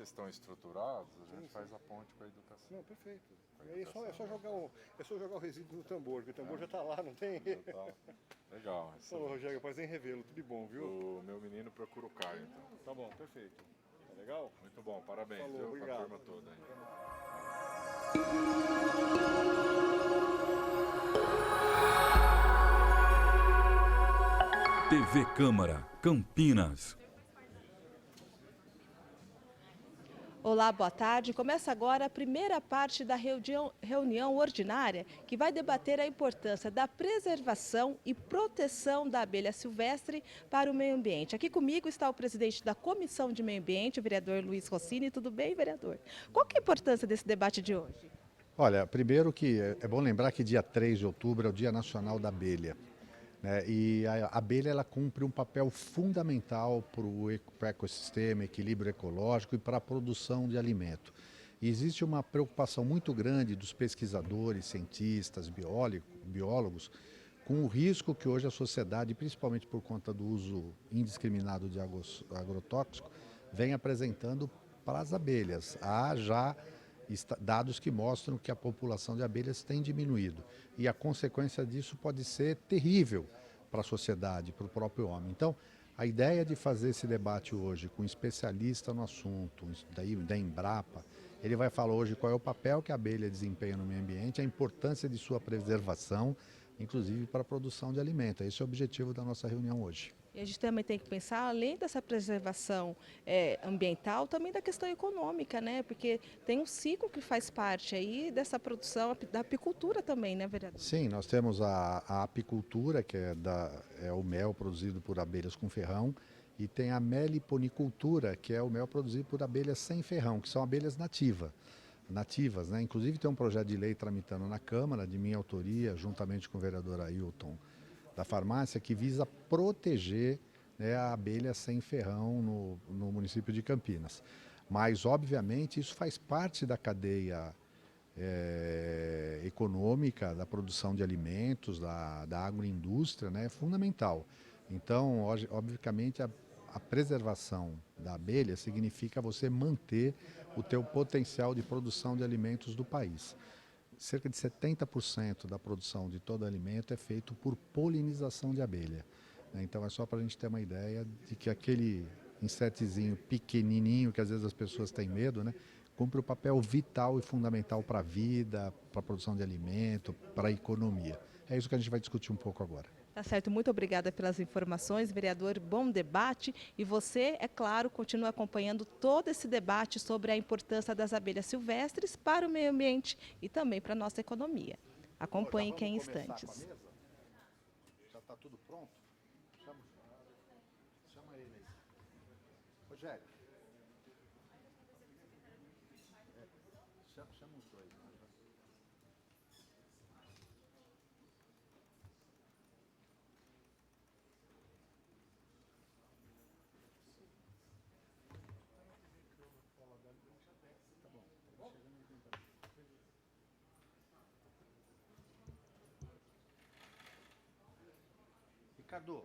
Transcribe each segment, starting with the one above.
vocês estão estruturados, a gente faz a ponte com a educação. Não, perfeito. E aí é só jogar o resíduo no tambor, porque o tambor já está lá, não tem... Tá. Legal. Ô, Rogério, prazer em revê-lo, tudo de bom, viu? O meu menino procura o Caio, então. Tá bom, perfeito. Tá legal? Muito bom, parabéns, Falou, viu, obrigado. pra turma toda aí. TV Câmara, Campinas. Olá, boa tarde. Começa agora a primeira parte da reunião ordinária que vai debater a importância da preservação e proteção da abelha silvestre para o meio ambiente. Aqui comigo está o presidente da Comissão de Meio Ambiente, o vereador Luiz Rossini. Tudo bem, vereador? Qual que é a importância desse debate de hoje? Olha, primeiro que é bom lembrar que dia 3 de outubro é o Dia Nacional da Abelha. E a abelha ela cumpre um papel fundamental para o ecossistema, equilíbrio ecológico e para a produção de alimento. E existe uma preocupação muito grande dos pesquisadores, cientistas, biólogos, com o risco que hoje a sociedade, principalmente por conta do uso indiscriminado de agrotóxico, vem apresentando para as abelhas. Há já dados que mostram que a população de abelhas tem diminuído e a consequência disso pode ser terrível para a sociedade, para o próprio homem. Então, a ideia de fazer esse debate hoje com um especialista no assunto, da Embrapa, ele vai falar hoje qual é o papel que a abelha desempenha no meio ambiente, a importância de sua preservação, inclusive para a produção de alimento. Esse é o objetivo da nossa reunião hoje. E a gente também tem que pensar, além dessa preservação ambiental, também da questão econômica, né? Porque tem um ciclo que faz parte aí dessa produção, da apicultura também, né, vereador? Sim, nós temos a apicultura, que é o mel produzido por abelhas com ferrão, e tem a meliponicultura, que é o mel produzido por abelhas sem ferrão, que são abelhas nativas, né? Inclusive tem um projeto de lei tramitando na Câmara, de minha autoria, juntamente com o vereador Ailton, da farmácia, que visa proteger, né, a abelha sem ferrão no município de Campinas. Mas, obviamente, isso faz parte da cadeia econômica, da produção de alimentos, da agroindústria, né, é fundamental. Então, obviamente, a preservação da abelha significa você manter o teu potencial de produção de alimentos do país. Cerca de 70% da produção de todo alimento é feito por polinização de abelha. Então é só para a gente ter uma ideia de que aquele insetozinho pequenininho, que às vezes as pessoas têm medo, né, cumpre um papel vital e fundamental para a vida, para a produção de alimento, para a economia. É isso que a gente vai discutir um pouco agora. Tá certo, muito obrigada pelas informações, vereador, bom debate. E você, é claro, continua acompanhando todo esse debate sobre a importância das abelhas silvestres para o meio ambiente e também para a nossa economia. Acompanhe que é em instantes. Já está tudo pronto? Chama ele aí. Rogério. Chama os dois. Ricardo.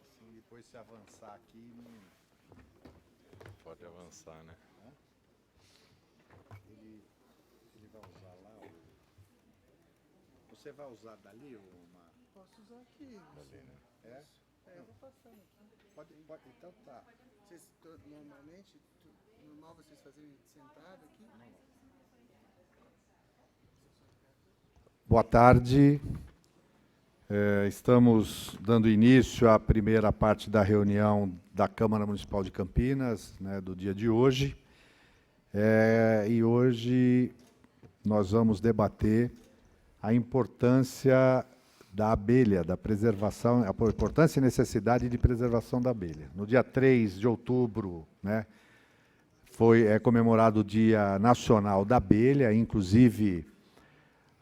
Assim, depois se avançar aqui, Pode avançar, né? ele vai usar lá. Você vai usar dali uma... Posso usar aqui. Ali, né? Eu vou passando aqui. Pode, então tá. Vocês, normalmente, normal vocês fazerem sentado aqui? Boa tarde. Estamos dando início à primeira parte da reunião da Câmara Municipal de Campinas, né, do dia de hoje. E hoje nós vamos debater a importância da abelha, da preservação, a importância e necessidade de preservação da abelha. No dia 3 de outubro, né, é comemorado o Dia Nacional da Abelha, inclusive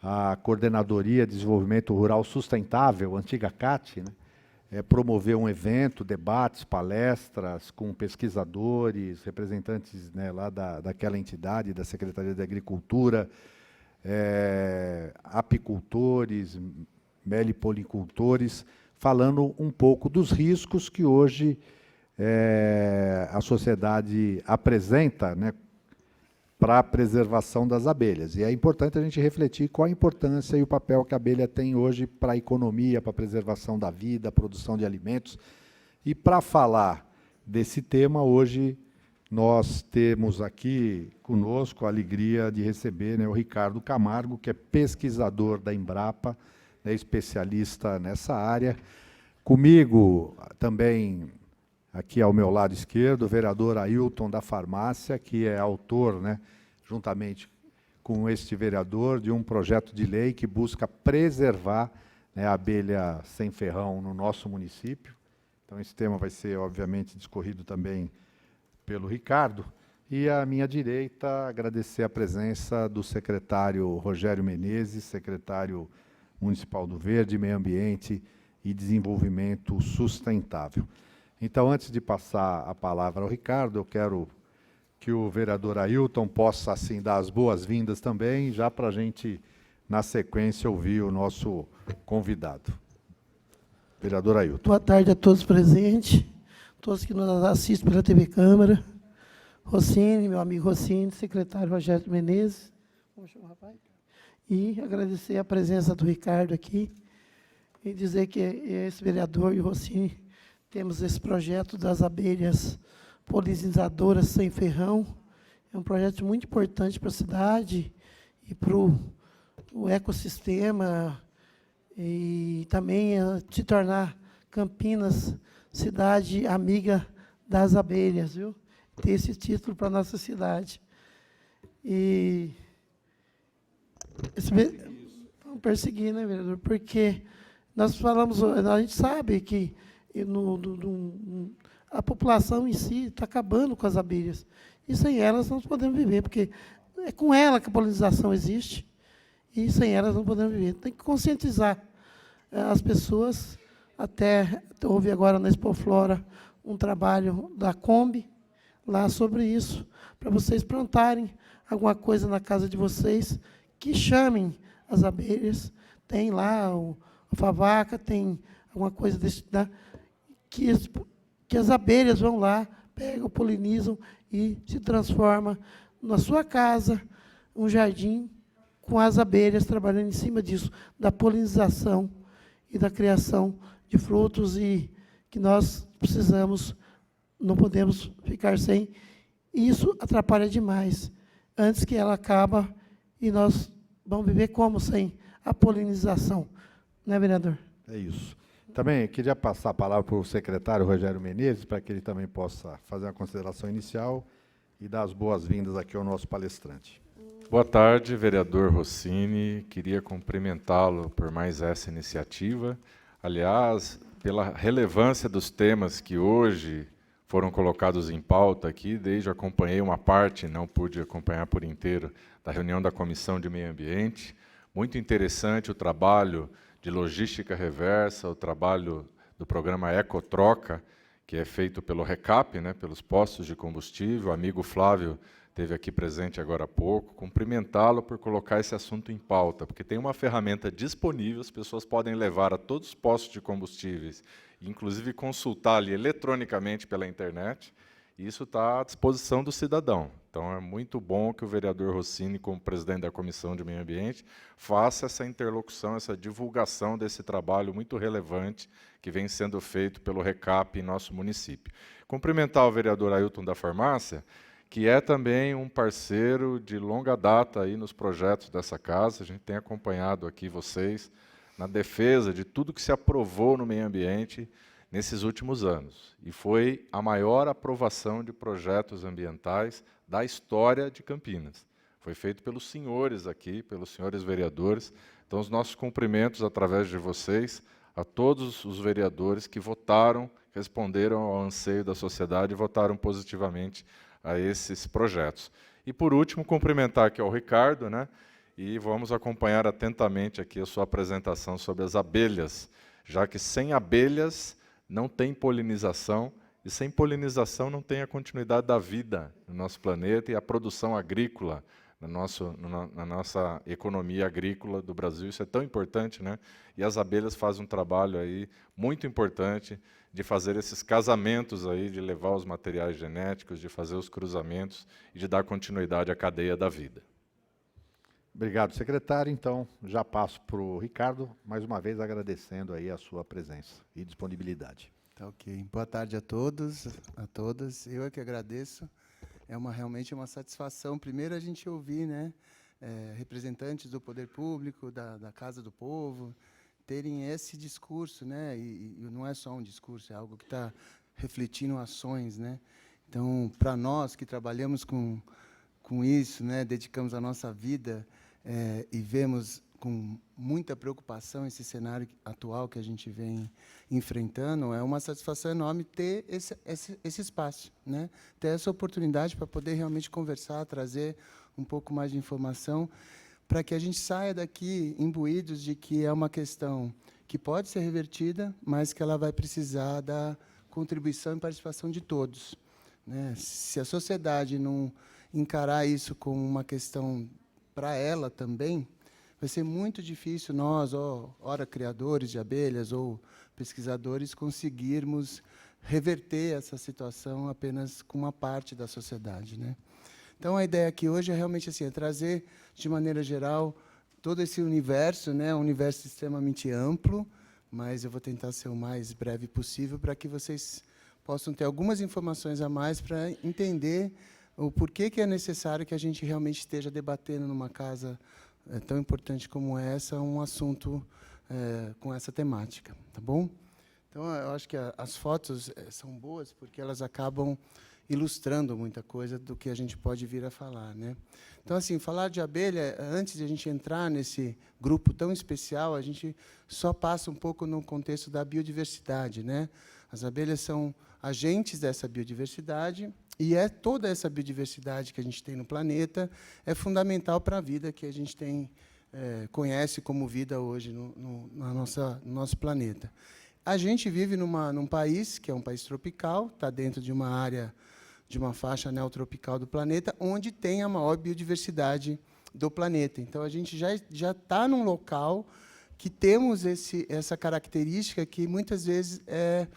a Coordenadoria de Desenvolvimento Rural Sustentável, antiga CAT, né, promoveu um evento, debates, palestras com pesquisadores, representantes, né, lá daquela entidade, da Secretaria de Agricultura, apicultores, meliponicultores, falando um pouco dos riscos que hoje a sociedade apresenta, né, para a preservação das abelhas. E é importante a gente refletir qual a importância e o papel que a abelha tem hoje para a economia, para a preservação da vida, a produção de alimentos. E para falar desse tema, hoje nós temos aqui conosco a alegria de receber, né, o Ricardo Camargo, que é pesquisador da Embrapa, né, especialista nessa área. Comigo também, aqui ao meu lado esquerdo, o vereador Ailton da Farmácia, que é autor, né, juntamente com este vereador, de um projeto de lei que busca preservar, né, a abelha sem ferrão no nosso município. Então, esse tema vai ser, obviamente, discorrido também pelo Ricardo. E à minha direita, agradecer a presença do secretário Rogério Menezes, secretário municipal do Verde, Meio Ambiente e Desenvolvimento Sustentável. Então, antes de passar a palavra ao Ricardo, eu quero que o vereador Ailton possa, assim, dar as boas-vindas também, já para a gente, na sequência, ouvir o nosso convidado. Vereador Ailton. Boa tarde a todos presentes, todos que nos assistem pela TV Câmara. Rossini, meu amigo Rossini, secretário Rogério Menezes. Vamos chamar o rapaz? E agradecer a presença do Ricardo aqui e dizer que esse vereador e o Rossini temos esse projeto das abelhas polinizadoras sem ferrão. É um projeto muito importante para a cidade e para o ecossistema e também se tornar Campinas cidade amiga das abelhas, viu? Ter esse título para a nossa cidade. E vamos perseguir, né, vereador? Porque nós falamos, a gente sabe que a população em si está acabando com as abelhas. E sem elas não podemos viver, porque é com ela que a polinização existe, e sem elas não podemos viver. Tem que conscientizar as pessoas. Até houve agora na Expoflora um trabalho da Kombi, lá sobre isso, para vocês plantarem alguma coisa na casa de vocês, que chamem as abelhas. Tem lá a favaca, tem alguma coisa desse... que as abelhas vão lá, pegam, polinizam e se transforma na sua casa um jardim com as abelhas trabalhando em cima disso, da polinização e da criação de frutos, e que nós precisamos, não podemos ficar sem. E isso atrapalha demais. Antes que ela acaba, e nós vamos viver como sem a polinização. Não é, vereador? É isso. Também queria passar a palavra para o secretário Rogério Menezes, para que ele também possa fazer uma consideração inicial e dar as boas-vindas aqui ao nosso palestrante. Boa tarde, vereador Rossini. Queria cumprimentá-lo por mais essa iniciativa. Aliás, pela relevância dos temas que hoje foram colocados em pauta aqui, desde acompanhei uma parte, não pude acompanhar por inteiro, da reunião da Comissão de Meio Ambiente. Muito interessante o trabalho de logística reversa, o trabalho do programa Ecotroca, que é feito pelo RECAP, né, pelos postos de combustível. O amigo Flávio esteve aqui presente agora há pouco. Cumprimentá-lo por colocar esse assunto em pauta, porque tem uma ferramenta disponível, as pessoas podem levar a todos os postos de combustíveis, inclusive consultar ali eletronicamente pela internet, e isso está à disposição do cidadão. Então, é muito bom que o vereador Rossini, como presidente da Comissão de Meio Ambiente, faça essa interlocução, essa divulgação desse trabalho muito relevante que vem sendo feito pelo RECAP em nosso município. Cumprimentar o vereador Ailton da Farmácia, que é também um parceiro de longa data aí nos projetos dessa casa. A gente tem acompanhado aqui vocês na defesa de tudo que se aprovou no meio ambiente nesses últimos anos. E foi a maior aprovação de projetos ambientais da história de Campinas. Foi feito pelos senhores aqui, pelos senhores vereadores. Então, os nossos cumprimentos, através de vocês, a todos os vereadores que votaram, responderam ao anseio da sociedade e votaram positivamente a esses projetos. E, por último, cumprimentar aqui ao Ricardo, né? E vamos acompanhar atentamente aqui a sua apresentação sobre as abelhas, já que sem abelhas não tem polinização, e sem polinização não tem a continuidade da vida no nosso planeta e a produção agrícola na nossa economia agrícola do Brasil. Isso é tão importante, né? E as abelhas fazem um trabalho aí muito importante de fazer esses casamentos aí, de levar os materiais genéticos, de fazer os cruzamentos e de dar continuidade à cadeia da vida. Obrigado, secretário. Então, já passo para o Ricardo, mais uma vez agradecendo aí a sua presença e disponibilidade. Tá ok. Boa tarde a todos, a todas. Eu é que agradeço. É realmente uma satisfação, primeiro, a gente ouvir, né, representantes do poder público, da Casa do Povo, terem esse discurso, né, e não é só um discurso, é algo que está refletindo ações, né. Então, para nós que trabalhamos com isso, né, dedicamos a nossa vida e vemos com muita preocupação esse cenário atual que a gente vem enfrentando, é uma satisfação enorme ter esse espaço, né? Ter essa oportunidade para poder realmente conversar, trazer um pouco mais de informação, para que a gente saia daqui imbuídos de que é uma questão que pode ser revertida, mas que ela vai precisar da contribuição e participação de todos, né? Se a sociedade não encarar isso como uma questão para ela também, vai ser muito difícil nós, ora criadores de abelhas ou pesquisadores, conseguirmos reverter essa situação apenas com uma parte da sociedade, né? Então, a ideia aqui hoje é realmente assim, trazer, de maneira geral, todo esse universo, né, um universo extremamente amplo, mas eu vou tentar ser o mais breve possível para que vocês possam ter algumas informações a mais para entender o porquê que é necessário que a gente realmente esteja debatendo numa casa tão importante como essa, um assunto com essa temática, tá bom? Então, eu acho que as fotos são boas porque elas acabam ilustrando muita coisa do que a gente pode vir a falar, né? Então, assim, falar de abelha, antes de a gente entrar nesse grupo tão especial, a gente só passa um pouco no contexto da biodiversidade, né? As abelhas são agentes dessa biodiversidade e toda essa biodiversidade que a gente tem no planeta é fundamental para a vida que a gente tem, conhece como vida hoje no nosso planeta. A gente vive num país que é um país tropical, está dentro de uma área, de uma faixa neotropical do planeta, onde tem a maior biodiversidade do planeta. Então, a gente já está num local que temos essa característica que, muitas vezes, é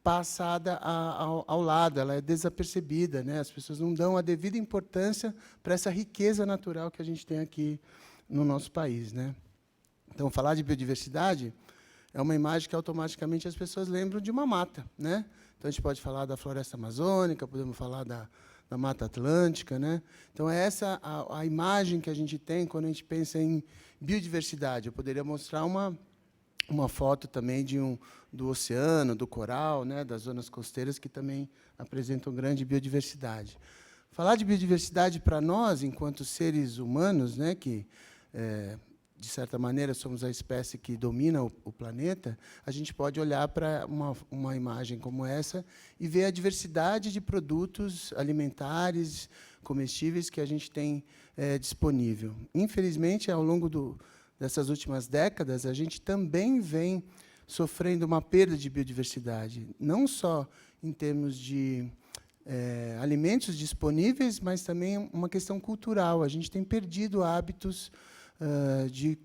passada ao lado, ela é desapercebida, né? As pessoas não dão a devida importância para essa riqueza natural que a gente tem aqui no nosso país, né? Então, falar de biodiversidade é uma imagem que automaticamente as pessoas lembram de uma mata, né? Então, a gente pode falar da floresta amazônica, podemos falar da Mata Atlântica, né? Então, é essa a imagem que a gente tem quando a gente pensa em biodiversidade. Eu poderia mostrar uma foto também do oceano, do coral, né, das zonas costeiras, que também apresentam grande biodiversidade. Falar de biodiversidade para nós, enquanto seres humanos, né, que, de certa maneira, somos a espécie que domina o planeta, a gente pode olhar para uma imagem como essa e ver a diversidade de produtos alimentares, comestíveis que a gente tem disponível. Infelizmente, ao longo dessas últimas décadas, a gente também vem sofrendo uma perda de biodiversidade, não só em termos de alimentos disponíveis, mas também uma questão cultural. A gente tem perdido hábitos de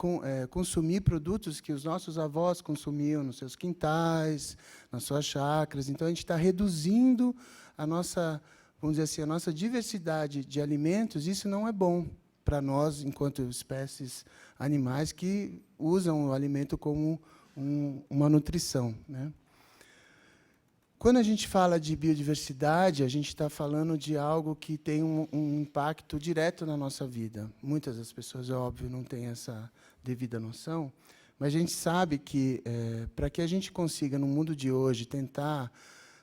consumir produtos que os nossos avós consumiam nos seus quintais, nas suas chácaras. Então, a gente está reduzindo a nossa, vamos dizer assim, a nossa diversidade de alimentos. Isso não é bom para nós, enquanto espécies animais que usam o alimento como uma nutrição, né? Quando a gente fala de biodiversidade, a gente está falando de algo que tem um impacto direto na nossa vida. Muitas das pessoas, é óbvio, não têm essa devida noção, mas a gente sabe que, para que a gente consiga, no mundo de hoje, tentar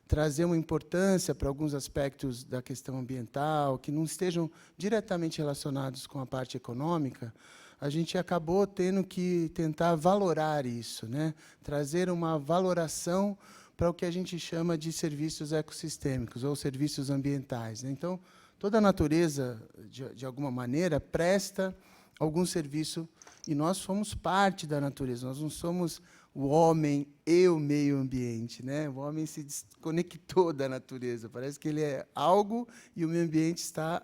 trazer uma importância para alguns aspectos da questão ambiental, que não estejam diretamente relacionados com a parte econômica, a gente acabou tendo que tentar valorar isso, né? Trazer uma valoração para o que a gente chama de serviços ecossistêmicos ou serviços ambientais, né? Então, toda a natureza, de alguma maneira, presta algum serviço, e nós somos parte da natureza, nós não somos o homem e o meio ambiente, né? O homem se desconectou da natureza, parece que ele é algo e o meio ambiente está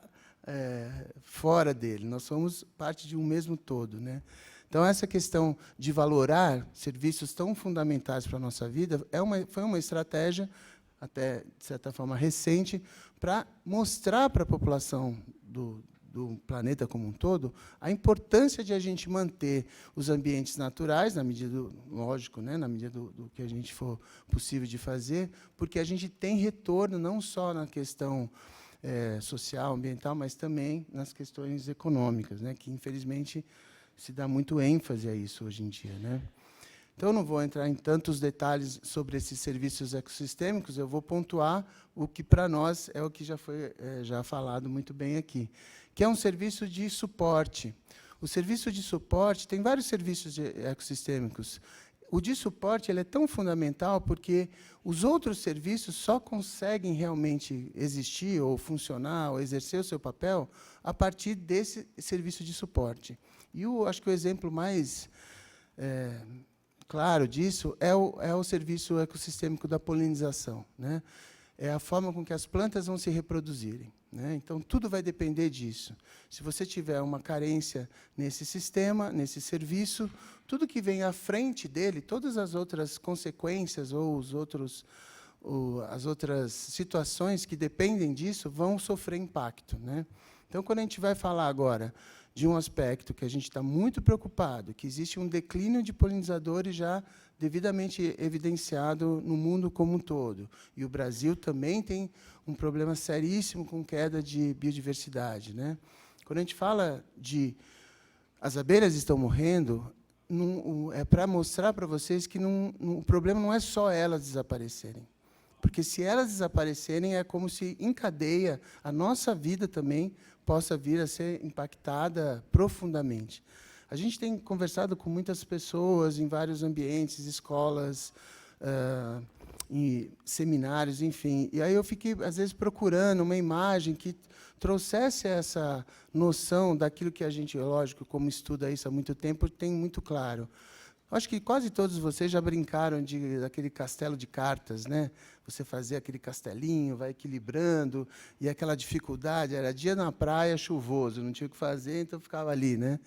fora dele, nós somos parte de um mesmo todo, né? Então, essa questão de valorar serviços tão fundamentais para a nossa vida foi uma estratégia, até, de certa forma, recente, para mostrar para a população do planeta como um todo a importância de a gente manter os ambientes naturais, na medida lógico, né, na medida do que a gente for possível de fazer, porque a gente tem retorno não só na questão social, ambiental, mas também nas questões econômicas, né, que, infelizmente, se dá muito ênfase a isso hoje em dia, né? Então, eu não vou entrar em tantos detalhes sobre esses serviços ecossistêmicos, eu vou pontuar o que, para nós, é o que já foi já falado muito bem aqui, que é um serviço de suporte. O serviço de suporte, tem vários serviços ecossistêmicos. O de suporte ele é tão fundamental porque os outros serviços só conseguem realmente existir, ou funcionar, ou exercer o seu papel a partir desse serviço de suporte. E acho que o exemplo mais claro disso é o serviço ecossistêmico da polinização, né? É a forma com que as plantas vão se reproduzirem, né? Então, tudo vai depender disso. Se você tiver uma carência nesse sistema, nesse serviço, tudo que vem à frente dele, todas as outras consequências ou as outras situações que dependem disso vão sofrer impacto, né? Então, quando a gente vai falar agora de um aspecto que a gente está muito preocupado, que existe um declínio de polinizadores já devidamente evidenciado no mundo como um todo. E o Brasil também tem um problema seríssimo com queda de biodiversidade, né? Quando a gente fala de as abelhas estão morrendo, é para mostrar para vocês que o problema não é só elas desaparecerem. Porque, se elas desaparecerem, é como se, em cadeia, a nossa vida também possa vir a ser impactada profundamente. A gente tem conversado com muitas pessoas em vários ambientes, escolas, em seminários, enfim. E aí eu fiquei, às vezes, procurando uma imagem que trouxesse essa noção daquilo que a gente, lógico, como estuda isso há muito tempo, tem muito claro. Acho que quase todos vocês já brincaram daquele castelo de cartas, né? Você fazia aquele castelinho, vai equilibrando, e aquela dificuldade, era dia na praia, chuvoso, não tinha o que fazer, então ficava ali, né?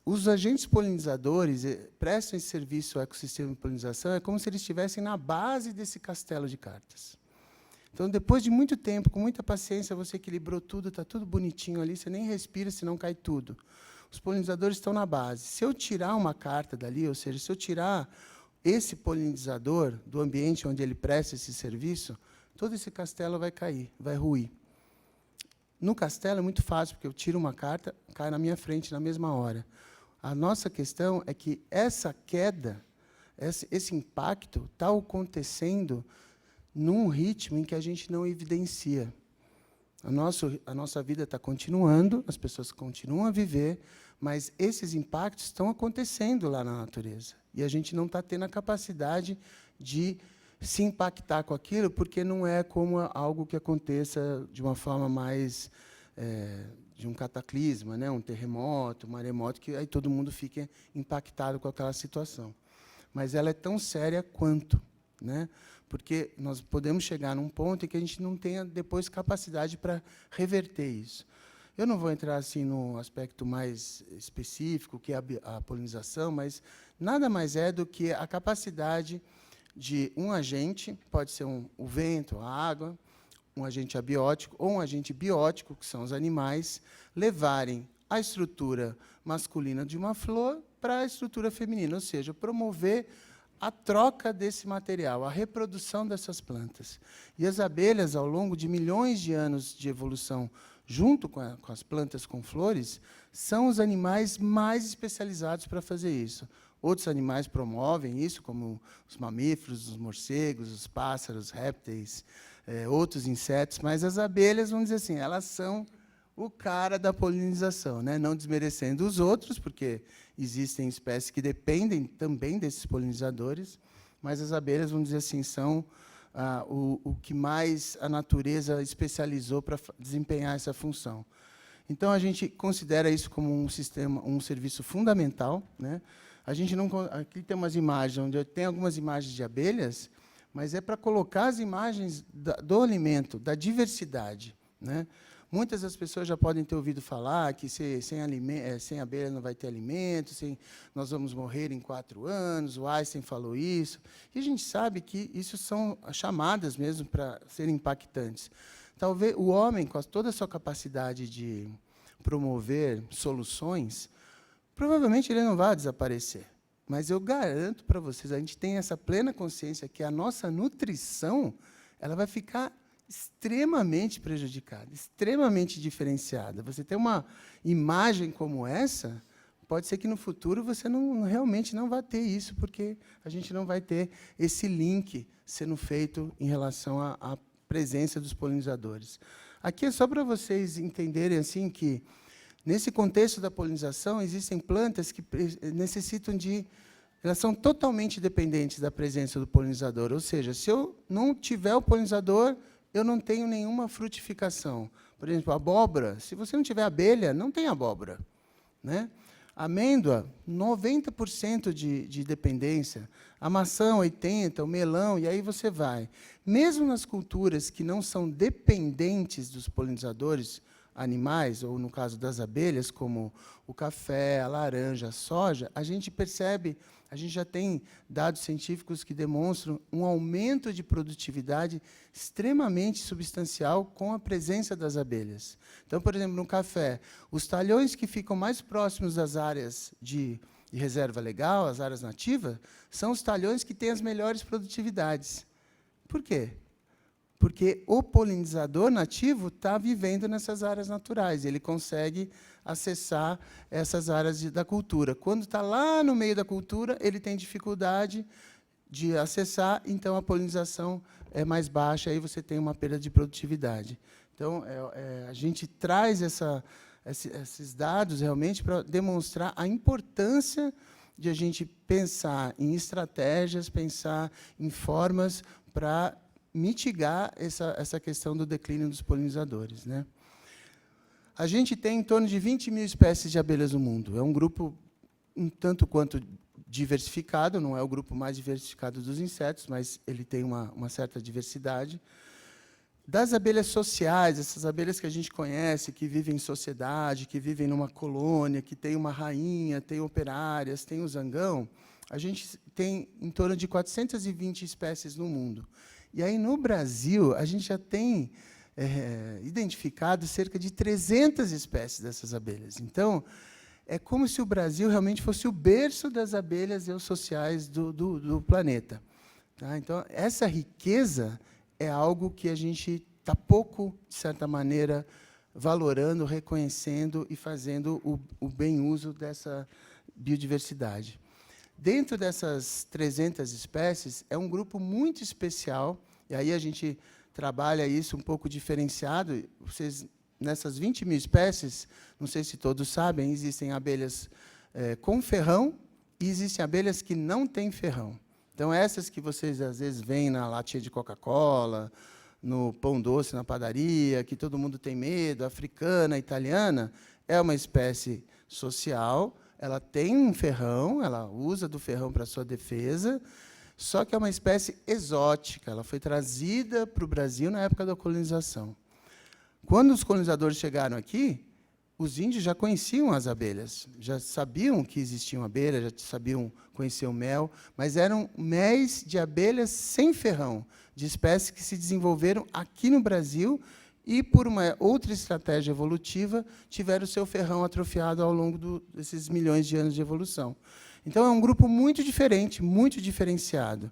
Os agentes polinizadores prestam esse serviço ao ecossistema de polinização, é como se eles estivessem na base desse castelo de cartas. Então, depois de muito tempo, com muita paciência, você equilibrou tudo, está tudo bonitinho ali, você nem respira, senão cai tudo. Os polinizadores estão na base. Se eu tirar uma carta dali, ou seja, se eu tirar esse polinizador do ambiente onde ele presta esse serviço, todo esse castelo vai cair, vai ruir. No castelo é muito fácil, porque eu tiro uma carta, cai na minha frente na mesma hora. A nossa questão é que essa queda, esse impacto, está acontecendo num ritmo em que a gente não evidencia. A nossa vida está continuando, as pessoas continuam a viver, mas esses impactos estão acontecendo lá na natureza. E a gente não está tendo a capacidade de se impactar com aquilo, porque não é como algo que aconteça de uma forma mais de um cataclisma, né? Um terremoto, um maremoto, que aí todo mundo fica impactado com aquela situação. Mas ela é tão séria quanto, né? Porque nós podemos chegar num ponto em que a gente não tenha depois capacidade para reverter isso. Eu não vou entrar assim no aspecto mais específico, que é a polinização, mas nada mais é do que a capacidade de um agente, pode ser o vento, a água, um agente abiótico ou um agente biótico, que são os animais, levarem a estrutura masculina de uma flor para a estrutura feminina, ou seja, promover a troca desse material, a reprodução dessas plantas. E as abelhas, ao longo de milhões de anos de evolução, junto com as plantas com flores, são os animais mais especializados para fazer isso. Outros animais promovem isso, como os mamíferos, os morcegos, os pássaros, répteis, outros insetos, mas as abelhas, vamos dizer assim, elas são o cara da polinização, né? Não desmerecendo os outros, porque existem espécies que dependem também desses polinizadores, mas as abelhas, vamos dizer assim, são o que mais a natureza especializou para desempenhar essa função. Então, a gente considera isso como um serviço fundamental, né? A gente não, aqui tem umas imagens, onde tem algumas imagens de abelhas, mas é para colocar as imagens do alimento, da diversidade, né? Muitas das pessoas já podem ter ouvido falar que sem abelha não vai ter alimento, nós vamos morrer em 4 anos, o Einstein falou isso. E a gente sabe que isso são chamadas mesmo para serem impactantes. Talvez o homem, com toda a sua capacidade de promover soluções, provavelmente ele não vai desaparecer. Mas eu garanto para vocês, a gente tem essa plena consciência que a nossa nutrição ela vai ficar extremamente prejudicada, extremamente diferenciada. Você ter uma imagem como essa, pode ser que no futuro você realmente não vá ter isso, porque a gente não vai ter esse link sendo feito em relação à presença dos polinizadores. Aqui é só para vocês entenderem assim que, nesse contexto da polinização, existem plantas que necessitam elas são totalmente dependentes da presença do polinizador. Ou seja, se eu não tiver o polinizador, eu não tenho nenhuma frutificação. Por exemplo, a abóbora, se você não tiver abelha, não tem abóbora, né? Amêndoa, 90% de dependência. A maçã, 80%, o melão, e aí você vai. Mesmo nas culturas que não são dependentes dos polinizadores animais, ou, no caso das abelhas, como o café, a laranja, a soja, a gente percebe, a gente já tem dados científicos que demonstram um aumento de produtividade extremamente substancial com a presença das abelhas. Então, por exemplo, no café, os talhões que ficam mais próximos das áreas de reserva legal, as áreas nativas, são os talhões que têm as melhores produtividades. Por quê? Porque o polinizador nativo está vivendo nessas áreas naturais, ele consegue acessar essas áreas da cultura. Quando está lá no meio da cultura, ele tem dificuldade de acessar, então a polinização é mais baixa, aí você tem uma perda de produtividade. Então, a gente traz esses dados realmente para demonstrar a importância de a gente pensar em estratégias, pensar em formas para mitigar essa questão do declínio dos polinizadores, né? A gente tem em torno de 20 mil espécies de abelhas no mundo. É um grupo um tanto quanto diversificado, não é o grupo mais diversificado dos insetos, mas ele tem uma certa diversidade. Das abelhas sociais, essas abelhas que a gente conhece, que vivem em sociedade, que vivem numa colônia, que tem uma rainha, tem operárias, tem o zangão, a gente tem em torno de 420 espécies no mundo. E aí, no Brasil, a gente já tem identificado cerca de 300 espécies dessas abelhas. Então, é como se o Brasil realmente fosse o berço das abelhas eusociais do planeta. Tá? Então, essa riqueza é algo que a gente está pouco, de certa maneira, valorando, reconhecendo e fazendo o bem uso dessa biodiversidade. Dentro dessas 300 espécies, é um grupo muito especial, e aí a gente trabalha isso um pouco diferenciado. Vocês, nessas 20 mil espécies, não sei se todos sabem, existem abelhas com ferrão e existem abelhas que não têm ferrão. Então, essas que vocês, às vezes, veem na latinha de Coca-Cola, no pão doce na padaria, que todo mundo tem medo, africana, italiana, é uma espécie social. Ela tem um ferrão, ela usa do ferrão para a sua defesa, só que é uma espécie exótica. Ela foi trazida para o Brasil na época da colonização. Quando os colonizadores chegaram aqui, os índios já conheciam as abelhas, já sabiam que existiam abelhas, já sabiam conhecer o mel, mas eram méis de abelhas sem ferrão, de espécies que se desenvolveram aqui no Brasil e, por uma outra estratégia evolutiva, tiveram o seu ferrão atrofiado ao longo desses milhões de anos de evolução. Então, é um grupo muito diferente, muito diferenciado.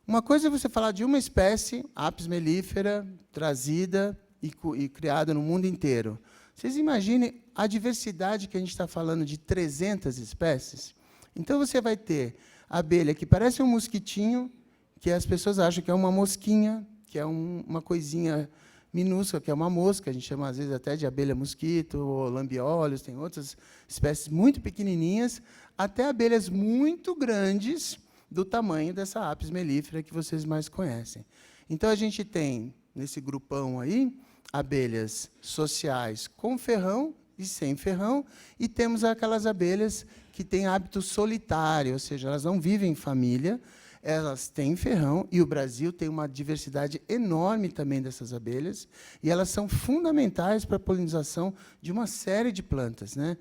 Uma coisa é você falar de uma espécie, Apis mellifera, trazida e criada no mundo inteiro. Vocês imaginem a diversidade que a gente está falando de 300 espécies? Então, você vai ter abelha que parece um mosquitinho, que as pessoas acham que é uma mosquinha, que é uma coisinha minúscula, que é uma mosca, a gente chama, às vezes, até de abelha mosquito, ou lambiolhos, tem outras espécies muito pequenininhas, até abelhas muito grandes, do tamanho dessa Apis mellifera que vocês mais conhecem. Então, a gente tem, nesse grupão aí, abelhas sociais com ferrão e sem ferrão, e temos aquelas abelhas que têm hábito solitário, ou seja, elas não vivem em família, elas têm ferrão, e o Brasil tem uma diversidade enorme também dessas abelhas, e elas são fundamentais para a polinização de uma série de plantas, né?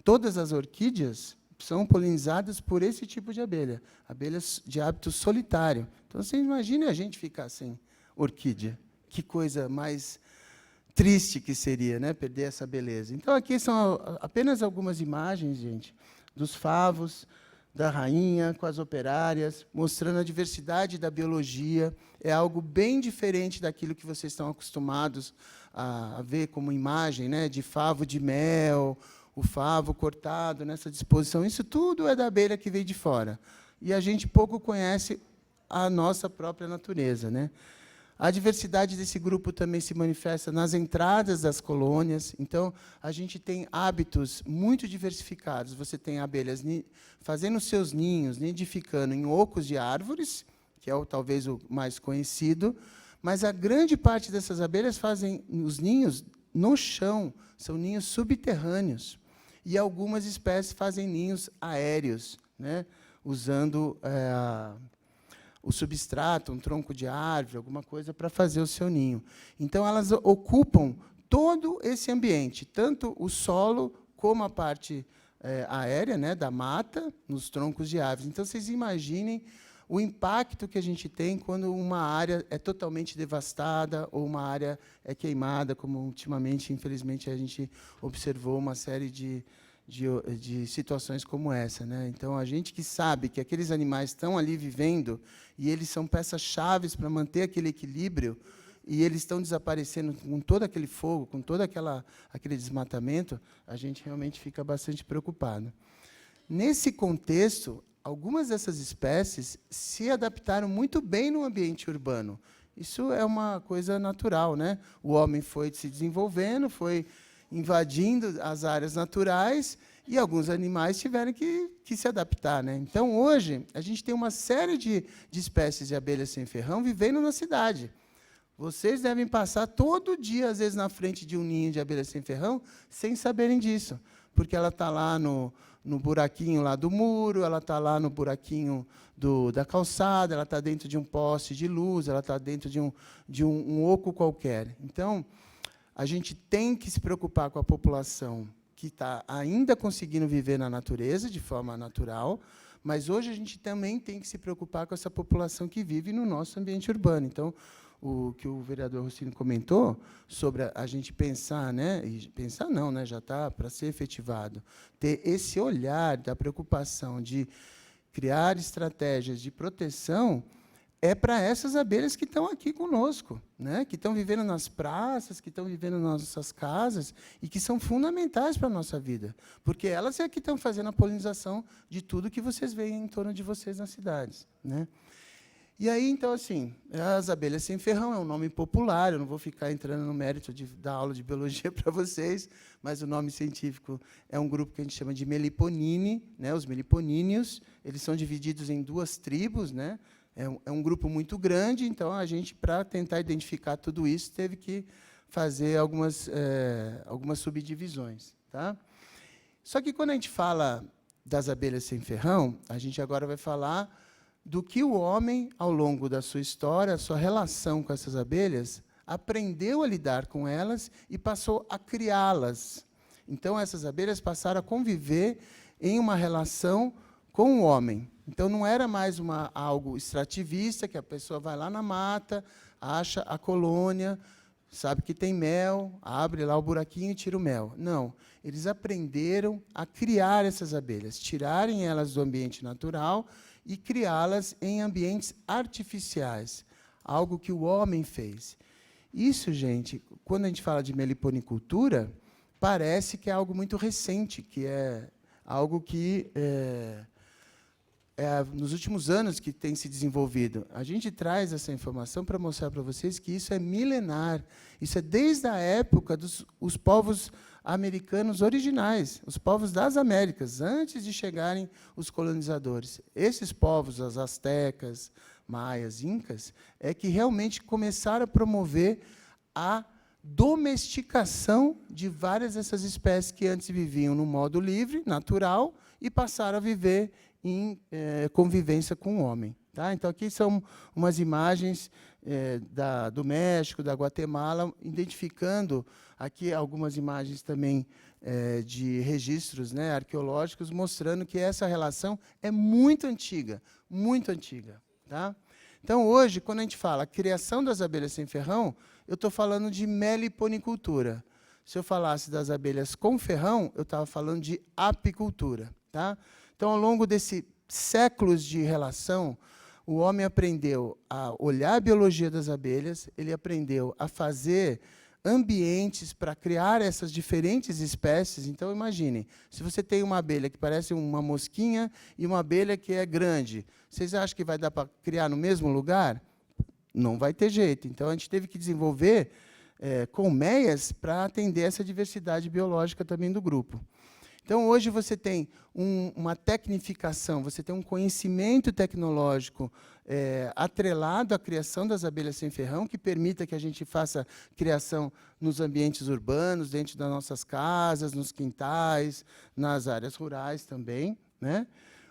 Todas as orquídeas são polinizadas por esse tipo de abelha, abelhas de hábito solitário. Então, você imagine a gente ficar sem orquídea. Que coisa mais triste que seria, né, perder essa beleza. Então, aqui são apenas algumas imagens, gente, dos favos, da rainha com as operárias, mostrando a diversidade da biologia. É algo bem diferente daquilo que vocês estão acostumados a ver como imagem, né, de favo de mel, o favo cortado nessa disposição. Isso tudo é da abelha que veio de fora. E a gente pouco conhece a nossa própria natureza, né? A diversidade desse grupo também se manifesta nas entradas das colônias. Então, a gente tem hábitos muito diversificados. Você tem abelhas fazendo seus ninhos, nidificando em ocos de árvores, que é talvez o mais conhecido, mas a grande parte dessas abelhas fazem os ninhos no chão, são ninhos subterrâneos. E algumas espécies fazem ninhos aéreos, né, usando o substrato, um tronco de árvore, alguma coisa, para fazer o seu ninho. Então, elas ocupam todo esse ambiente, tanto o solo como a parte aérea, né, da mata, nos troncos de árvores. Então, vocês imaginem o impacto que a gente tem quando uma área é totalmente devastada ou uma área é queimada, como ultimamente, infelizmente, a gente observou uma série de situações como essa, né? Então, a gente que sabe que aqueles animais estão ali vivendo e eles são peças-chave para manter aquele equilíbrio, e eles estão desaparecendo com todo aquele fogo, com todo aquele desmatamento, a gente realmente fica bastante preocupado. Nesse contexto, algumas dessas espécies se adaptaram muito bem no ambiente urbano. Isso é uma coisa natural, né? O homem foi se desenvolvendo, foi invadindo as áreas naturais, e alguns animais tiveram que se adaptar, né? Então, hoje, a gente tem uma série de espécies de abelhas sem ferrão vivendo na cidade. Vocês devem passar todo dia, às vezes, na frente de um ninho de abelha sem ferrão, sem saberem disso, porque ela está lá no buraquinho lá do muro, ela está lá no buraquinho da calçada, ela está dentro de um poste de luz, ela está dentro de um oco qualquer. Então, a gente tem que se preocupar com a população que está ainda conseguindo viver na natureza, de forma natural, mas hoje a gente também tem que se preocupar com essa população que vive no nosso ambiente urbano. Então, o que o vereador Rossini comentou sobre a gente pensar, né, e pensar não, né, já está para ser efetivado, ter esse olhar da preocupação de criar estratégias de proteção, é para essas abelhas que estão aqui conosco, né, que estão vivendo nas praças, que estão vivendo nas nossas casas, e que são fundamentais para a nossa vida, porque elas é que estão fazendo a polinização de tudo que vocês veem em torno de vocês nas cidades, né? E aí, então, assim, as abelhas sem ferrão é um nome popular, eu não vou ficar entrando no mérito da aula de biologia para vocês, mas o nome científico é um grupo que a gente chama de Meliponini, né, os meliponíneos. Eles são divididos em 2 tribos, né? É um grupo muito grande, então a gente, para tentar identificar tudo isso, teve que fazer algumas subdivisões. Tá? Só que, quando a gente fala das abelhas sem ferrão, a gente agora vai falar do que o homem, ao longo da sua história, a sua relação com essas abelhas, aprendeu a lidar com elas e passou a criá-las. Então, essas abelhas passaram a conviver em uma relação com o homem. Então, não era mais algo extrativista, que a pessoa vai lá na mata, acha a colônia, sabe que tem mel, abre lá o buraquinho e tira o mel. Não, eles aprenderam a criar essas abelhas, tirarem elas do ambiente natural e criá-las em ambientes artificiais, algo que o homem fez. Isso, gente, quando a gente fala de meliponicultura, parece que é algo muito recente, que é algo que nos últimos anos que tem se desenvolvido. A gente traz essa informação para mostrar para vocês que isso é milenar. Isso é desde a época dos povos americanos originais, os povos das Américas, antes de chegarem os colonizadores. Esses povos, os astecas, maias, incas, é que realmente começaram a promover a domesticação de várias dessas espécies que antes viviam no modo livre, natural, e passaram a viver em convivência com o homem. Tá? Então, aqui são umas imagens do México, da Guatemala, identificando aqui algumas imagens também de registros, né, arqueológicos, mostrando que essa relação é muito antiga, muito antiga. Tá? Então, hoje, quando a gente fala criação das abelhas sem ferrão, eu estou falando de meliponicultura. Se eu falasse das abelhas com ferrão, eu estava falando de apicultura. Tá? Então, ao longo desses séculos de relação, o homem aprendeu a olhar a biologia das abelhas, ele aprendeu a fazer ambientes para criar essas diferentes espécies. Então, imagine, se você tem uma abelha que parece uma mosquinha e uma abelha que é grande, vocês acham que vai dar para criar no mesmo lugar? Não vai ter jeito. Então, a gente teve que desenvolver colmeias para atender essa diversidade biológica também do grupo. Então, hoje você tem uma tecnificação, você tem um conhecimento tecnológico atrelado à criação das abelhas sem ferrão, que permita que a gente faça criação nos ambientes urbanos, dentro das nossas casas, nos quintais, nas áreas rurais também. Né?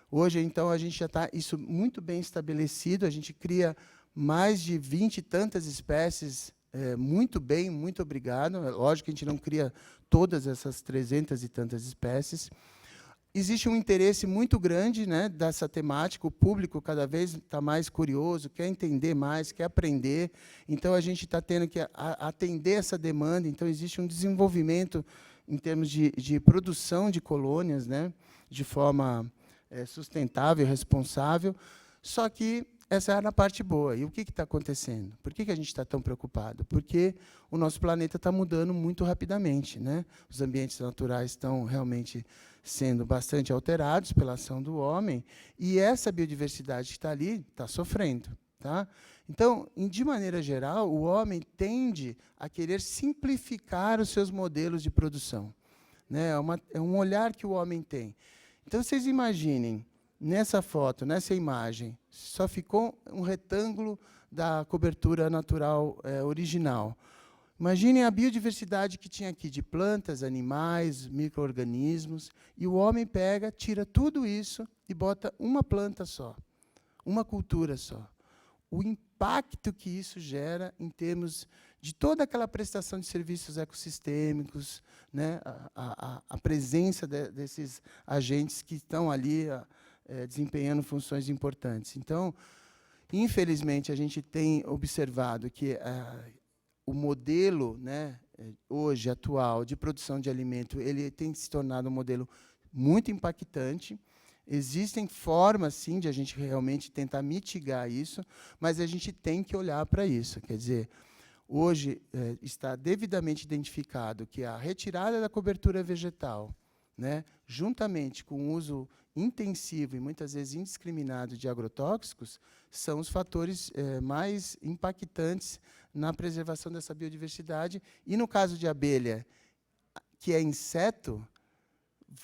Hoje, então, a gente já está isso muito bem estabelecido, a gente cria mais de 20 e tantas espécies. Muito bem, muito obrigado. Lógico que a gente não cria todas essas 300 e tantas espécies. Existe um interesse muito grande, né, dessa temática, o público cada vez está mais curioso, quer entender mais, quer aprender. Então, a gente está tendo que atender essa demanda. Então, existe um desenvolvimento em termos de produção de colônias, né, de forma sustentável, responsável. Só que essa era a parte boa. E o que está acontecendo? Por que a gente está tão preocupado? Porque o nosso planeta está mudando muito rapidamente. Né? Os ambientes naturais estão realmente sendo bastante alterados pela ação do homem, e essa biodiversidade que está ali está sofrendo. Tá? Então, de maneira geral, o homem tende a querer simplificar os seus modelos de produção. Né? É um olhar que o homem tem. Então, vocês imaginem, nessa foto, nessa imagem, só ficou um retângulo da cobertura natural original. Imaginem a biodiversidade que tinha aqui de plantas, animais, micro-organismos, e o homem pega, tira tudo isso e bota uma planta só, uma cultura só. O impacto que isso gera em termos de toda aquela prestação de serviços ecossistêmicos, né, a presença desses agentes que estão ali desempenhando funções importantes. Então, infelizmente, a gente tem observado que o modelo, né, hoje, atual, de produção de alimento, ele tem se tornado um modelo muito impactante. Existem formas, sim, de a gente realmente tentar mitigar isso, mas a gente tem que olhar para isso. Quer dizer, hoje está devidamente identificado que a retirada da cobertura vegetal, né, juntamente com o uso intensivo e muitas vezes indiscriminado de agrotóxicos, são os fatores mais impactantes na preservação dessa biodiversidade. E, no caso de abelha, que é inseto,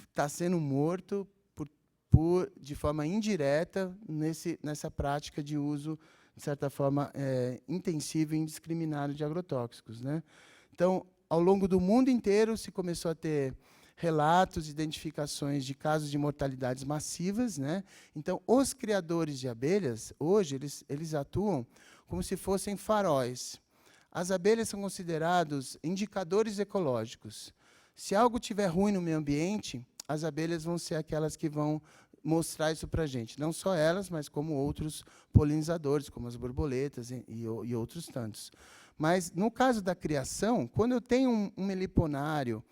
está sendo morto de forma indireta nessa prática de uso, de certa forma, intensivo e indiscriminado de agrotóxicos. Né? Então, ao longo do mundo inteiro, se começou a ter relatos, identificações de casos de mortalidades massivas. Né? Então, os criadores de abelhas, hoje, eles atuam como se fossem faróis. As abelhas são considerados indicadores ecológicos. Se algo estiver ruim no meio ambiente, as abelhas vão ser aquelas que vão mostrar isso para a gente. Não só elas, mas como outros polinizadores, como as borboletas e outros tantos. Mas, no caso da criação, quando eu tenho um meliponário,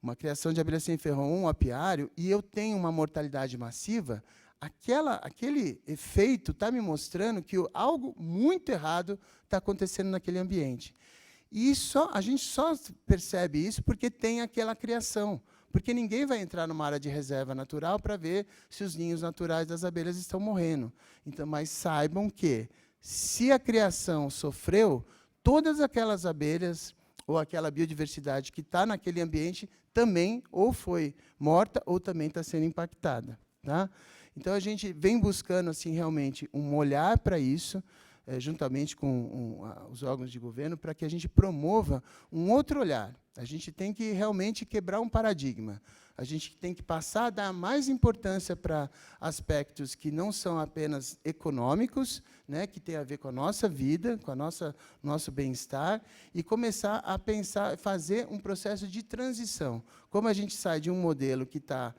uma criação de abelha sem ferrão, um apiário, e eu tenho uma mortalidade massiva, aquele efeito está me mostrando que algo muito errado está acontecendo naquele ambiente. E a gente só percebe isso porque tem aquela criação. Porque ninguém vai entrar numa área de reserva natural para ver se os ninhos naturais das abelhas estão morrendo. Então, mas saibam que, se a criação sofreu, todas aquelas abelhas ou aquela biodiversidade que está naquele ambiente também ou foi morta ou também está sendo impactada. Tá? Então, a gente vem buscando assim realmente um olhar para isso. juntamente com os órgãos de governo, para que a gente promova um outro olhar. A gente tem que realmente quebrar um paradigma. A gente tem que passar a dar mais importância para aspectos que não são apenas econômicos, né, que tem a ver com a nossa vida, com a nosso bem-estar, e começar a pensar, fazer um processo de transição. Como a gente sai de um modelo que está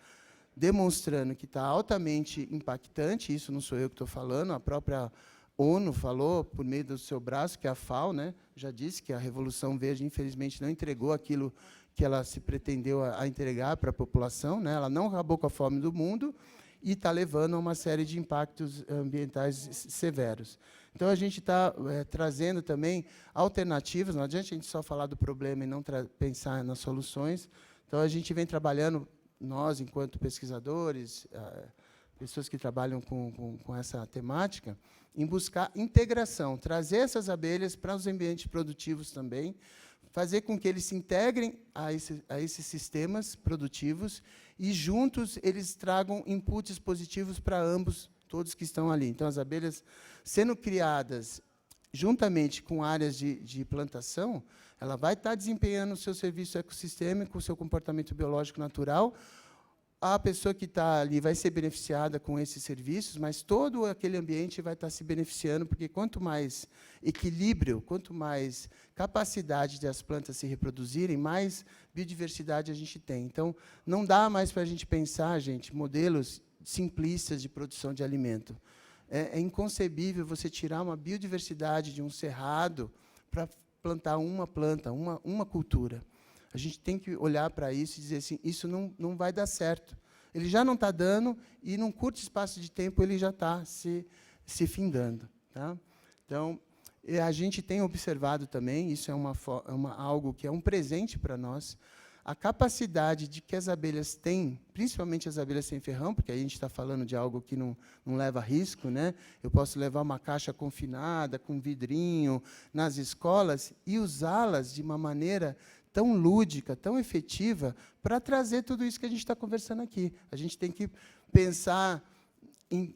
demonstrando que está altamente impactante, isso não sou eu que estou falando, a própria ONU falou, por meio do seu braço, que é a FAO, né, já disse que a Revolução Verde, infelizmente, não entregou aquilo que ela se pretendeu a entregar para a população, né, ela não acabou com a fome do mundo e está levando a uma série de impactos ambientais severos. Então, a gente está trazendo também alternativas, não adianta a gente só falar do problema e não pensar nas soluções. Então, a gente vem trabalhando, nós, enquanto pesquisadores, pessoas que trabalham com essa temática, em buscar integração, trazer essas abelhas para os ambientes produtivos também, fazer com que eles se integrem a esses sistemas produtivos e, juntos, eles tragam inputs positivos para ambos, todos que estão ali. Então, as abelhas sendo criadas juntamente com áreas de plantação, ela vai estar desempenhando o seu serviço ecossistêmico, o seu comportamento biológico natural. A pessoa que está ali vai ser beneficiada com esses serviços, mas todo aquele ambiente vai estar se beneficiando, porque quanto mais equilíbrio, quanto mais capacidade das plantas se reproduzirem, mais biodiversidade a gente tem. Então, não dá mais para a gente pensar, gente, modelos simplistas de produção de alimento. É inconcebível você tirar uma biodiversidade de um cerrado para plantar uma planta, uma cultura. A gente tem que olhar para isso e dizer assim, isso não vai dar certo. Ele já não está dando, e, num curto espaço de tempo, ele já está se findando. Tá? Então, a gente tem observado também, isso é algo que é um presente para nós, a capacidade de que as abelhas têm, principalmente as abelhas sem ferrão, porque a gente está falando de algo que não leva risco, né? Eu posso levar uma caixa confinada, com vidrinho, nas escolas, e usá-las de uma maneira tão lúdica, tão efetiva, para trazer tudo isso que a gente está conversando aqui. A gente tem que pensar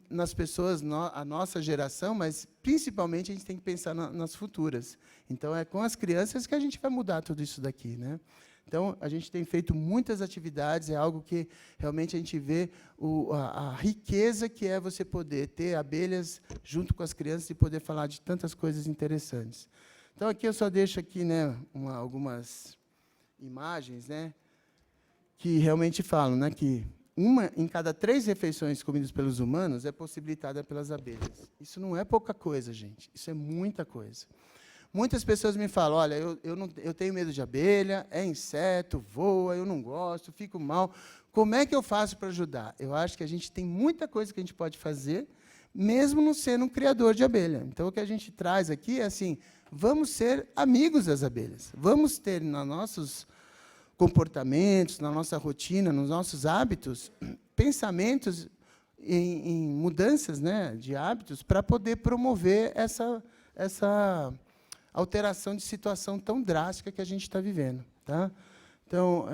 nas pessoas, a nossa geração, mas, principalmente, a gente tem que pensar nas futuras. Então, é com as crianças que a gente vai mudar tudo isso daqui, né? Então, a gente tem feito muitas atividades, é algo que realmente a gente vê a riqueza que é você poder ter abelhas junto com as crianças e poder falar de tantas coisas interessantes. Então, aqui eu só deixo aqui, né, algumas imagens, né, que realmente falam, né, que uma em cada 3 refeições comidas pelos humanos é possibilitada pelas abelhas. Isso não é pouca coisa, gente. Isso é muita coisa. Muitas pessoas me falam, olha, eu tenho medo de abelha, é inseto, voa, eu não gosto, fico mal. Como é que eu faço para ajudar? Eu acho que a gente tem muita coisa que a gente pode fazer, mesmo não sendo um criador de abelha. Então, o que a gente traz aqui é assim, vamos ser amigos das abelhas. Vamos ter nos nossos comportamentos, na nossa rotina, nos nossos hábitos, pensamentos em mudanças, né, de hábitos para poder promover essa alteração de situação tão drástica que a gente está vivendo. Tá? Então,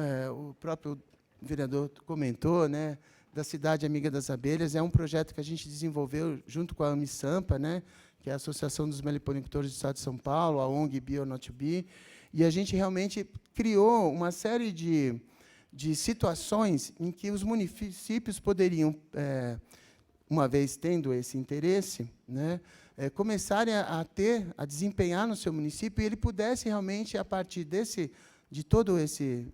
o próprio vereador comentou, né, da Cidade Amiga das Abelhas, é um projeto que a gente desenvolveu junto com a AMISAMPA, né, que é a Associação dos Meliponicultores do Estado de São Paulo, a ONG Be or Not to Be, e a gente realmente criou uma série de situações em que os municípios poderiam, uma vez tendo esse interesse, né, começarem a desempenhar no seu município, e ele pudesse realmente, a partir de todo esse,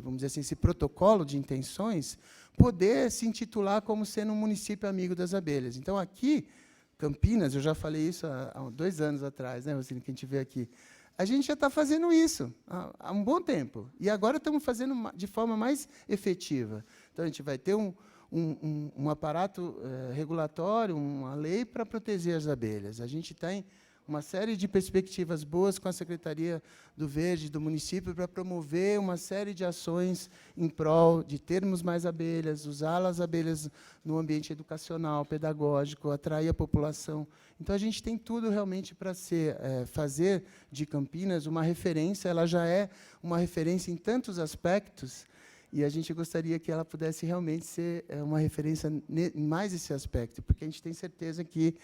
vamos dizer assim, esse protocolo de intenções, poder se intitular como sendo um município amigo das abelhas. Então, aqui, Campinas, eu já falei isso há 2 anos atrás, né, Rosine, que a gente vê aqui, a gente já está fazendo isso há um bom tempo, e agora estamos fazendo de forma mais efetiva. Então, a gente vai ter um aparato regulatório, uma lei para proteger as abelhas. A gente tem uma série de perspectivas boas com a Secretaria do Verde do município para promover uma série de ações em prol de termos mais abelhas, usar as abelhas no ambiente educacional, pedagógico, atrair a população. Então, a gente tem tudo realmente para fazer de Campinas uma referência. Ela já é uma referência em tantos aspectos, e a gente gostaria que ela pudesse realmente ser uma referência em mais esse aspecto, porque a gente tem certeza que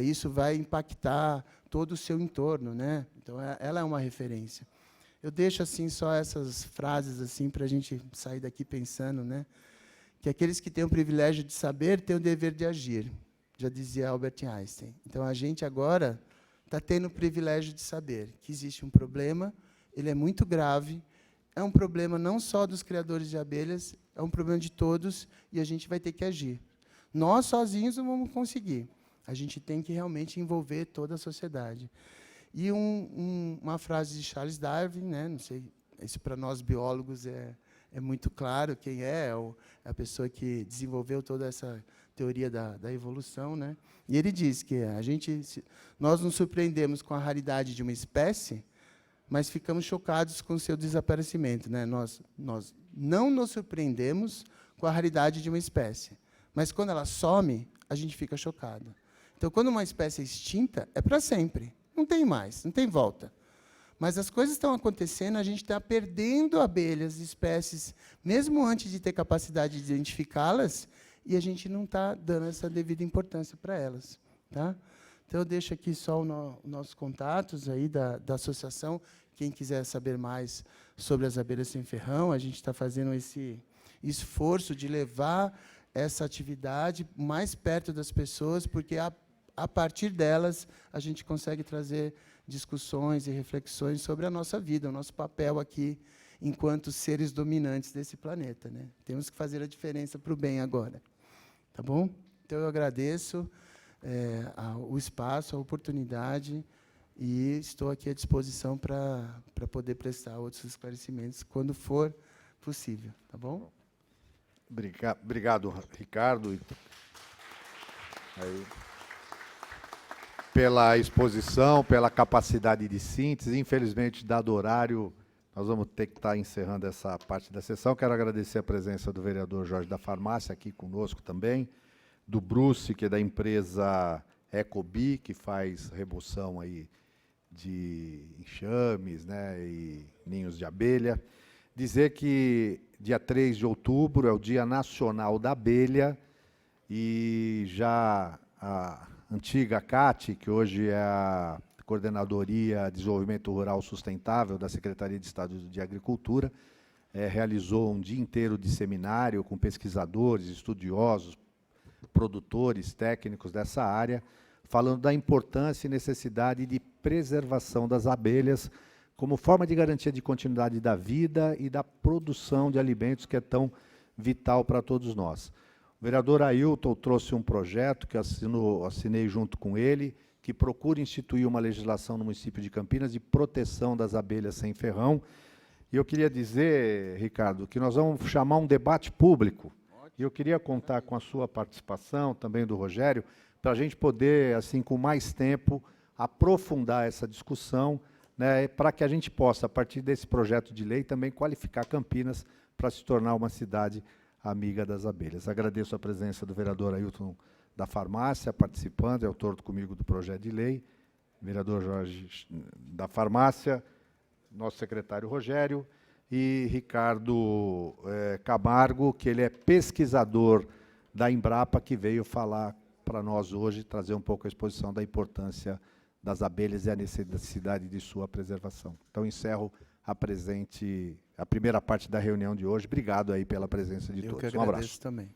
isso vai impactar todo o seu entorno, né? Então, ela é uma referência. Eu deixo assim só essas frases assim para a gente sair daqui pensando, né? Que aqueles que têm o privilégio de saber têm o dever de agir, já dizia Albert Einstein. Então, a gente agora está tendo o privilégio de saber que existe um problema, ele é muito grave, é um problema não só dos criadores de abelhas, é um problema de todos, e a gente vai ter que agir. Nós, sozinhos, não vamos conseguir. A gente tem que realmente envolver toda a sociedade. E uma frase de Charles Darwin, né, não sei, isso para nós biólogos é muito claro quem é a pessoa que desenvolveu toda essa teoria da evolução, né? E ele diz que nós nos surpreendemos com a raridade de uma espécie, mas ficamos chocados com o seu desaparecimento, né? Nós não nos surpreendemos com a raridade de uma espécie, mas quando ela some, a gente fica chocado. Então, quando uma espécie é extinta, é para sempre. Não tem mais, não tem volta. Mas as coisas estão acontecendo, a gente está perdendo abelhas, espécies, mesmo antes de ter capacidade de identificá-las, e a gente não está dando essa devida importância para elas. Tá? Então, eu deixo aqui só os nossos contatos aí da associação. Quem quiser saber mais sobre as abelhas sem ferrão, a gente está fazendo esse esforço de levar essa atividade mais perto das pessoas, porque a partir delas a gente consegue trazer discussões e reflexões sobre a nossa vida, o nosso papel aqui enquanto seres dominantes desse planeta, né? Temos que fazer a diferença para o bem agora. Tá bom? Então, eu agradeço o espaço, a oportunidade, e estou aqui à disposição para poder prestar outros esclarecimentos quando for possível. Tá bom? Obrigado, Ricardo, pela exposição, pela capacidade de síntese. Infelizmente, dado o horário, nós vamos ter que estar encerrando essa parte da sessão. Quero agradecer a presença do vereador Jorge da Farmácia aqui conosco também, do Bruce, que é da empresa Ecobi, que faz remoção aí de enxames, né, e ninhos de abelha. Dizer que dia 3 de outubro é o Dia Nacional da Abelha, e já a antiga CAT, que hoje é a Coordenadoria de Desenvolvimento Rural Sustentável da Secretaria de Estado de Agricultura, realizou um dia inteiro de seminário com pesquisadores, estudiosos, produtores, técnicos dessa área, falando da importância e necessidade de preservação das abelhas como forma de garantia de continuidade da vida e da produção de alimentos, que é tão vital para todos nós. O vereador Ailton trouxe um projeto que assinei junto com ele, que procura instituir uma legislação no município de Campinas de proteção das abelhas sem ferrão. E eu queria dizer, Ricardo, que nós vamos chamar um debate público. E eu queria contar com a sua participação, também do Rogério, para a gente poder, assim, com mais tempo, aprofundar essa discussão, né, para que a gente possa, a partir desse projeto de lei, também qualificar Campinas para se tornar uma cidade amiga das abelhas. Agradeço a presença do vereador Ailton da Farmácia, participando, é autor comigo do projeto de lei, vereador Jorge da Farmácia, nosso secretário Rogério, e Ricardo Camargo, que ele é pesquisador da Embrapa, que veio falar para nós hoje, trazer um pouco a exposição da importância das abelhas e a necessidade de sua preservação. Então, encerro a primeira parte da reunião de hoje. Obrigado aí pela presença de todos. Eu que agradeço também.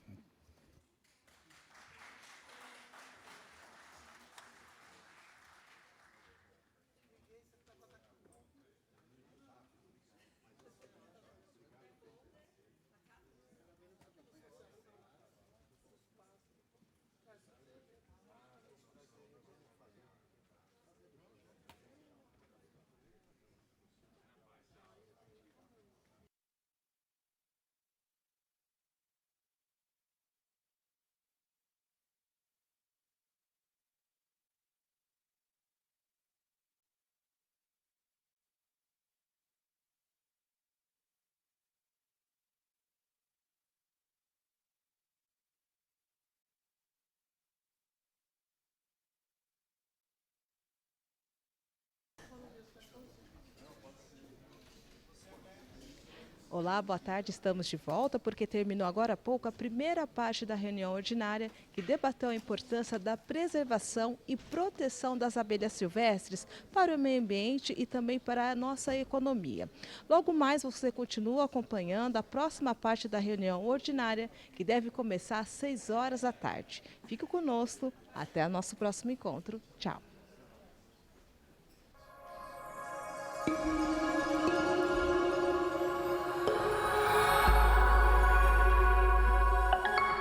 Olá, boa tarde. Estamos de volta porque terminou agora há pouco a primeira parte da reunião ordinária que debateu a importância da preservação e proteção das abelhas silvestres para o meio ambiente e também para a nossa economia. Logo mais você continua acompanhando a próxima parte da reunião ordinária que deve começar às 6 horas da tarde. Fique conosco. Até o nosso próximo encontro. Tchau.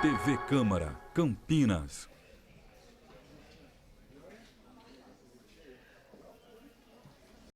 TV Câmara, Campinas.